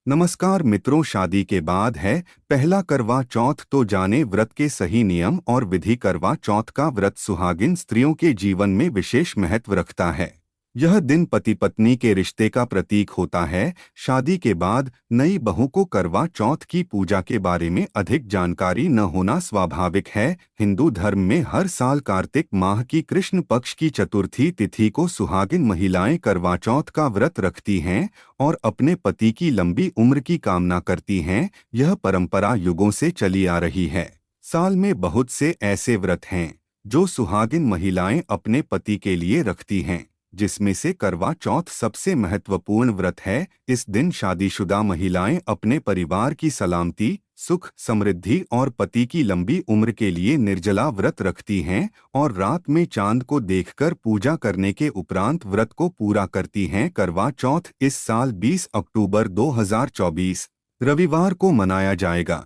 नमस्कार मित्रों, शादी के बाद है पहला करवा चौथ, तो जाने व्रत के सही नियम और विधि। करवा चौथ का व्रत सुहागिन स्त्रियों के जीवन में विशेष महत्व रखता है। यह दिन पति पत्नी के रिश्ते का प्रतीक होता है। शादी के बाद नई बहू को करवा चौथ की पूजा के बारे में अधिक जानकारी न होना स्वाभाविक है। हिंदू धर्म में हर साल कार्तिक माह की कृष्ण पक्ष की चतुर्थी तिथि को सुहागिन महिलाएं करवा चौथ का व्रत रखती हैं और अपने पति की लंबी उम्र की कामना करती हैं। यह परंपरा युगों से चली आ रही है। साल में बहुत से ऐसे व्रत हैं जो सुहागिन महिलाएं अपने पति के लिए रखती हैं, जिसमें से करवा चौथ सबसे महत्वपूर्ण व्रत है। इस दिन शादीशुदा महिलाएं अपने परिवार की सलामती, सुख, समृद्धि और पति की लंबी उम्र के लिए निर्जला व्रत रखती हैं और रात में चांद को देखकर पूजा करने के उपरांत व्रत को पूरा करती हैं। करवा चौथ इस साल 20 अक्टूबर 2024 रविवार को मनाया जाएगा,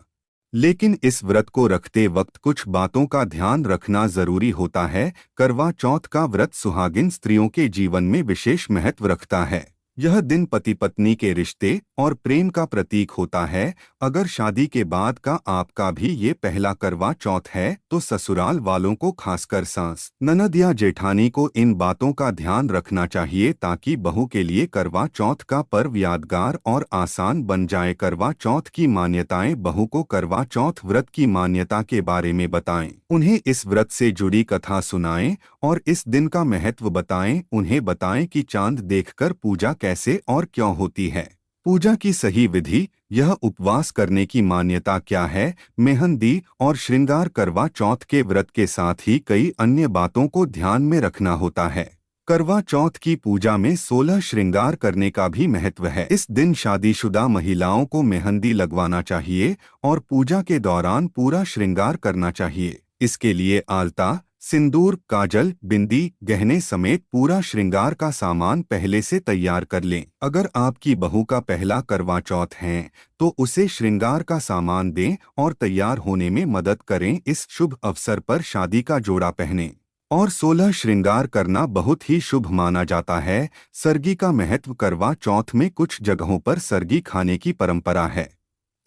लेकिन इस व्रत को रखते वक्त कुछ बातों का ध्यान रखना जरूरी होता है। करवा चौथ का व्रत सुहागिन स्त्रियों के जीवन में विशेष महत्व रखता है। यह दिन पति पत्नी के रिश्ते और प्रेम का प्रतीक होता है। अगर शादी के बाद का आपका भी ये पहला करवा चौथ है तो ससुराल वालों को, खासकर सास, ननद या जेठानी को इन बातों का ध्यान रखना चाहिए ताकि बहू के लिए करवा चौथ का पर्व यादगार और आसान बन जाए। करवा चौथ की मान्यताएं। बहू को करवा चौथ व्रत की मान्यता के बारे में बताएं, उन्हें इस व्रत से जुड़ी कथा सुनाएं और इस दिन का महत्व बताएं। उन्हें बताएं कि चांद देखकर पूजा कैसे और क्यों होती है, पूजा की सही विधि, यह उपवास करने की मान्यता क्या है, मेहंदी और श्रृंगार। करवा चौथ के व्रत के साथ ही कई अन्य बातों को ध्यान में रखना होता है। करवा चौथ की पूजा में 16 श्रृंगार करने का भी महत्व है। इस दिन शादीशुदा महिलाओं को मेहंदी लगवाना चाहिए और पूजा के दौरान पूरा श्रृंगार करना चाहिए। इसके लिए आलता, सिंदूर, काजल, बिंदी, गहने समेत पूरा श्रृंगार का सामान पहले से तैयार कर लें। अगर आपकी बहू का पहला करवा चौथ है तो उसे श्रृंगार का सामान दें और तैयार होने में मदद करें। इस शुभ अवसर पर शादी का जोड़ा पहने और 16 श्रृंगार करना बहुत ही शुभ माना जाता है। सरगी का महत्व। करवा चौथ में कुछ जगहों पर सरगी खाने की परंपरा है।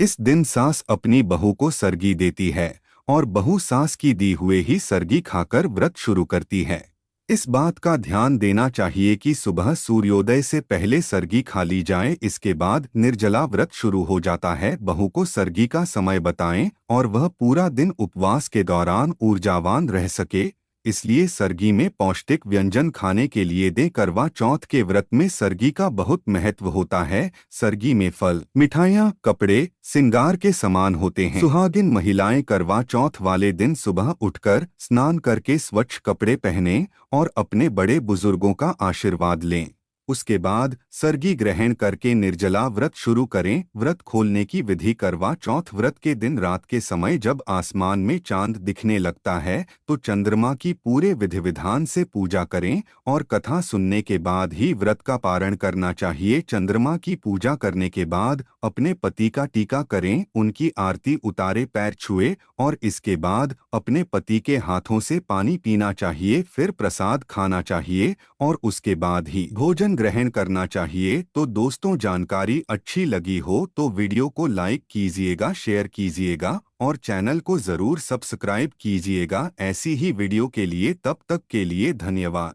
इस दिन सास अपनी बहू को सरगी देती है और बहू सास की दी हुए ही सरगी खाकर व्रत शुरू करती है। इस बात का ध्यान देना चाहिए कि सुबह सूर्योदय से पहले सरगी खा ली जाए। इसके बाद निर्जला व्रत शुरू हो जाता है। बहू को सरगी का समय बताएं और वह पूरा दिन उपवास के दौरान ऊर्जावान रह सके, इसलिए सरगी में पौष्टिक व्यंजन खाने के लिए दें। करवा चौथ के व्रत में सरगी का बहुत महत्व होता है। सरगी में फल, मिठाइयाँ, कपड़े, सिंगार के सामान होते हैं। सुहागिन महिलाएं करवा चौथ वाले दिन सुबह उठकर स्नान करके स्वच्छ कपड़े पहनें और अपने बड़े बुजुर्गों का आशीर्वाद लें। उसके बाद सरगी ग्रहण करके निर्जला व्रत शुरू करें। व्रत खोलने की विधि। करवा चौथ व्रत के दिन रात के समय जब आसमान में चांद दिखने लगता है तो चंद्रमा की पूरे विधि विधान से पूजा करें और कथा सुनने के बाद ही व्रत का पारण करना चाहिए। चंद्रमा की पूजा करने के बाद अपने पति का टीका करें, उनकी आरती उतारे, पैर छुए और इसके बाद अपने पति के हाथों से पानी पीना चाहिए। फिर प्रसाद खाना चाहिए और उसके बाद ही भोजन ग्रहण करना चाहिए। तो दोस्तों, जानकारी अच्छी लगी हो तो वीडियो को लाइक कीजिएगा, शेयर कीजिएगा और चैनल को जरूर सब्सक्राइब कीजिएगा ऐसी ही वीडियो के लिए। तब तक के लिए धन्यवाद।